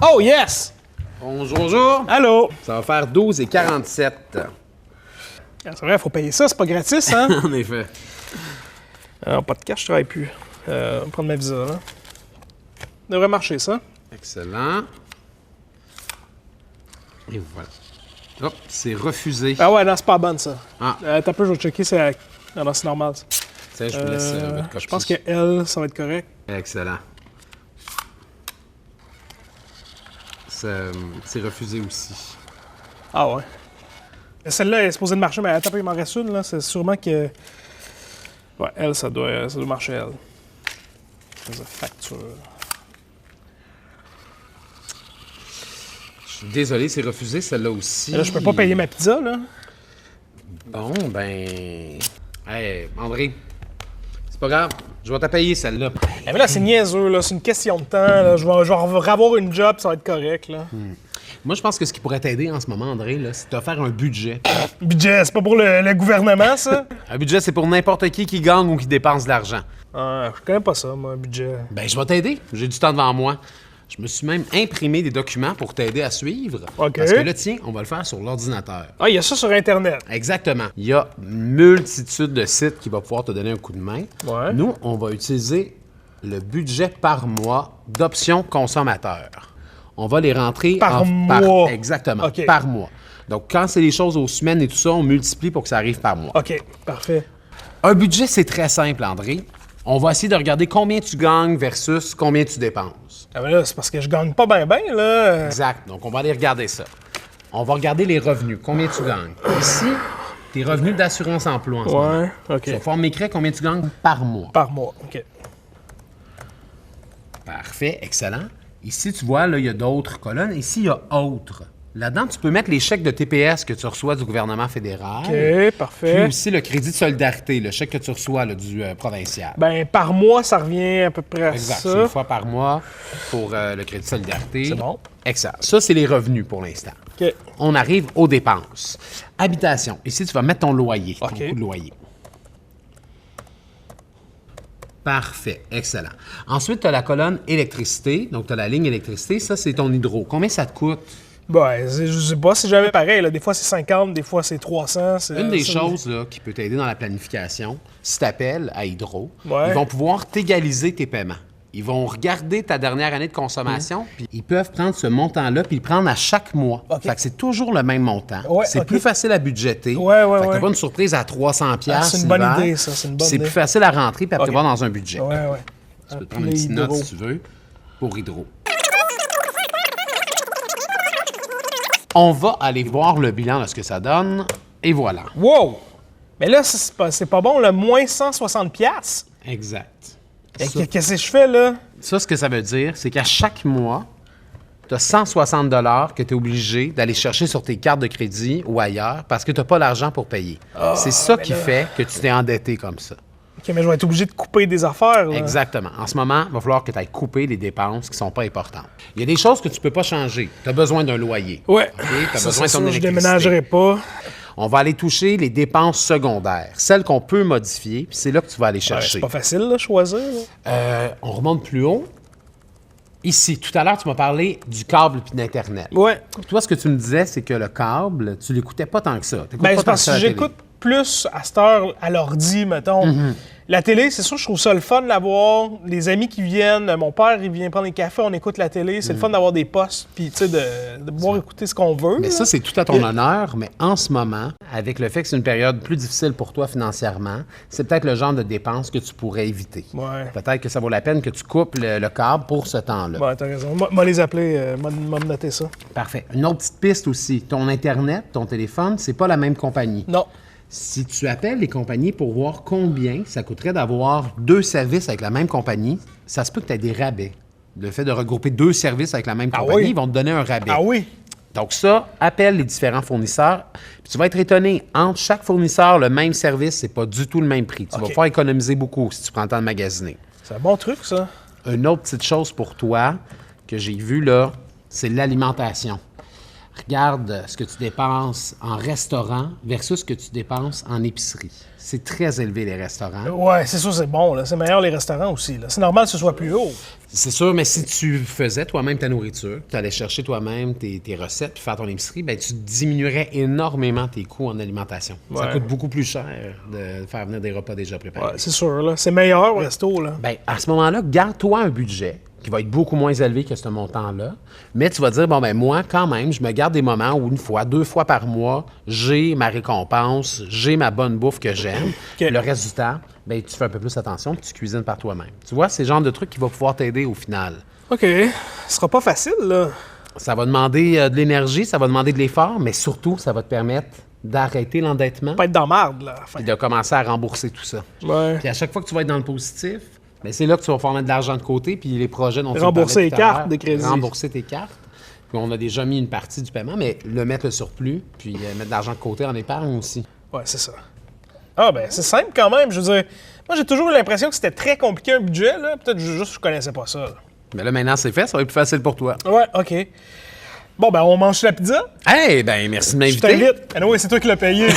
Oh, yes! Bonjour. Allô? Ça va faire 12,47. C'est vrai, il faut payer ça, c'est pas gratis, hein? En effet. Alors, pas de cash, je travaille plus. On va prendre ma visa, là. Ça devrait marcher, ça. Excellent. Et voilà. Hop, c'est refusé. Ah ouais, non, c'est pas bonne, ça. Ah. T'as peu, je vais checker, c'est... Non, c'est normal, ça. Tiens, je vous laisse votre copie. Je pense que elle, ça va être correct. Excellent. C'est refusé aussi. Ah ouais. Celle-là est supposée de marcher, mais attends, il m'en reste une, là. C'est sûrement que... Ouais, elle, ça doit marcher, elle. C'est facture. Je suis désolé, c'est refusé celle-là aussi. Là, je peux pas payer ma pizza, là. Bon, ben... Hey, André, c'est pas grave. Je vais te payer celle-là. Mais là, c'est niaiseux, là. C'est une question de temps, là. Je vais avoir une job, ça va être correct, là. Moi, je pense que ce qui pourrait t'aider en ce moment, André, là, c'est de te faire un budget. Budget, c'est pas pour le gouvernement, ça? Un budget, c'est pour n'importe qui gagne ou qui dépense de l'argent. Ah, je connais pas ça, moi, un budget. Ben, je vais t'aider. J'ai du temps devant moi. Je me suis même imprimé des documents pour t'aider à suivre. OK. Parce que là, tiens, on va le faire sur l'ordinateur. Ah, il y a ça sur Internet. Exactement. Il y a une multitude de sites qui vont pouvoir te donner un coup de main. Ouais. Nous, on va utiliser le budget par mois d'options consommateurs. On va les rentrer Par mois. Exactement, OK. par mois. Donc, quand c'est les choses aux semaines et tout ça, on multiplie pour que ça arrive par mois. OK, parfait. Un budget, c'est très simple, André. On va essayer de regarder combien tu gagnes versus combien tu dépenses. Ah, ben là, c'est parce que je gagne pas bien, là. Exact. Donc, on va aller regarder ça. On va regarder les revenus, combien tu gagnes. Ici, tes revenus d'assurance-emploi en ce moment. Ouais, OK. Tu vas pouvoir m'écrire combien tu gagnes par mois. Par mois, OK. Parfait, excellent. Ici, tu vois, là, il y a d'autres colonnes. Ici, il y a autres. Là-dedans, tu peux mettre les chèques de TPS que tu reçois du gouvernement fédéral. OK, parfait. Puis aussi le crédit de solidarité, le chèque que tu reçois là, du provincial. Ben, par mois, ça revient à peu près à Exact. ça. C'est une fois par mois pour le crédit de solidarité. C'est bon. Excellent. Ça, c'est les revenus pour l'instant. OK. On arrive aux dépenses. Habitation. Ici, tu vas mettre ton loyer, ton OK. coût de loyer. Parfait. Excellent. Ensuite, tu as la colonne électricité. Donc, tu as la ligne électricité. Ça, c'est ton hydro. Combien ça te coûte? Ben, je sais pas, c'est jamais pareil, là. Des fois, c'est 50, des fois, c'est 300. Une des choses là, qui peut t'aider dans la planification, si tu appelles à Hydro, Ouais. ils vont pouvoir t'égaliser tes paiements. Ils vont regarder ta dernière année de consommation, puis ils peuvent prendre ce montant-là, puis le prendre à chaque mois. OK. Fait que c'est toujours le même montant. Ouais, c'est OK. plus facile à budgeter. Ouais, fait que ouais. t'as pas une surprise à 300 pièces. c'est une bonne idée, ça, c'est une bonne C'est idée. plus facile à rentrer puis à prévoir dans un budget. Ouais, ouais. Tu peux te prendre une petite note si tu veux pour Hydro. On va aller voir le bilan de ce que ça donne. Et voilà. Wow! Mais là, c'est pas bon, le moins 160 piastres. Exact. Qu'est-ce que je fais, là? Ça, ce que ça veut dire, c'est qu'à chaque mois, tu as 160 $ que tu es obligé d'aller chercher sur tes cartes de crédit ou ailleurs parce que tu n'as pas l'argent pour payer. C'est ça qui fait que tu t'es endetté comme ça. OK, mais je vais être obligé de couper des affaires, là. Exactement. En ce moment, il va falloir que tu ailles couper les dépenses qui ne sont pas importantes. Il y a des choses que tu ne peux pas changer. Tu as besoin d'un loyer. Ouais. OK? Tu as Ça, besoin de c'est ton sûr, je électricité. déménagerai pas. On va aller toucher les dépenses secondaires, celles qu'on peut modifier, puis c'est là que tu vas aller Ouais, chercher. c'est pas facile, là, choisir. Là. On remonte plus haut. Ici, tout à l'heure, tu m'as parlé du câble puis d'Internet. Ouais. Toi, ce que tu me disais, c'est que le câble, tu l'écoutais pas tant que ça. T'écoutes Ben, pas c'est tant parce ça à que la télé. j'écoute plus à cette heure à l'ordi, mettons. La télé, c'est sûr, je trouve ça le fun d'avoir les amis qui viennent. Mon père, il vient prendre des cafés, on écoute la télé. C'est le fun d'avoir des postes, puis tu sais, de pouvoir écouter ce qu'on veut. Mais là. ça, c'est tout à ton honneur, mais en ce moment, avec le fait que c'est une période plus difficile pour toi financièrement, c'est peut-être le genre de dépenses que tu pourrais éviter. Ouais. Peut-être que ça vaut la peine que tu coupes le câble pour ce temps-là. Ouais, t'as raison. Moi, les appeler, m'a noté ça. Parfait. Une autre petite piste aussi. Ton Internet, ton téléphone, c'est pas la même compagnie. Non. Si tu appelles les compagnies pour voir combien ça coûterait d'avoir 2 services avec la même compagnie, ça se peut que tu aies des rabais. Le fait de regrouper 2 services avec la même Ah compagnie, oui? ils vont te donner un rabais. Ah oui? Donc ça, appelle les différents fournisseurs. Puis tu vas être étonné, entre chaque fournisseur, le même service, c'est pas du tout le même prix. Tu vas OK. pouvoir économiser beaucoup si tu prends le temps de magasiner. C'est un bon truc, ça. Une autre petite chose pour toi que j'ai vue là, c'est l'alimentation. regarde ce que tu dépenses en restaurant versus ce que tu dépenses en épicerie. C'est très élevé, les restaurants. Ouais, c'est sûr, c'est bon. Là. C'est meilleur les restaurants aussi. Là. C'est normal que ce soit plus haut. C'est sûr, mais si tu faisais toi-même ta nourriture, tu allais chercher toi-même tes recettes puis faire ton épicerie, ben tu diminuerais énormément tes coûts en alimentation. Ça Ouais. coûte beaucoup plus cher de faire venir des repas déjà préparés. Ouais, c'est sûr. Là. C'est meilleur au resto. Là. Ben, à ce moment-là, garde-toi un budget qui va être beaucoup moins élevé que ce montant-là. Mais tu vas dire, bon, ben moi, quand même, je me garde des moments où une fois, 2 fois par mois, j'ai ma récompense, j'ai ma bonne bouffe que j'aime. OK. Le reste du temps, ben, tu fais un peu plus attention puis tu cuisines par toi-même. Tu vois, c'est le genre de truc qui va pouvoir t'aider au final. OK. Ce sera pas facile, là. Ça va demander de l'énergie, ça va demander de l'effort, mais surtout, ça va te permettre d'arrêter l'endettement Pas être dans marde, là. Enfin, et de commencer à rembourser tout ça. ouais. Puis à chaque fois que tu vas être dans le positif, ben c'est là que tu vas pouvoir mettre de l'argent de côté, puis les projets dont tu Rembourser parlais les tout à l'heure, cartes de crédit. rembourser tes cartes. Puis on a déjà mis une partie du paiement, mais mettre le surplus, puis mettre de l'argent de côté en épargne aussi. Ouais, c'est ça. Ah, ben, c'est simple quand même. Je veux dire, moi, j'ai toujours eu l'impression que c'était très compliqué un budget, là. Peut-être juste que je connaissais pas ça. Là. Mais là, maintenant, c'est fait, ça va être plus facile pour toi. Ouais, OK. Bon, ben, on mange la pizza. Hey, ben merci de Je m'inviter. t'invite. Ah, oui, c'est toi qui l'as payé.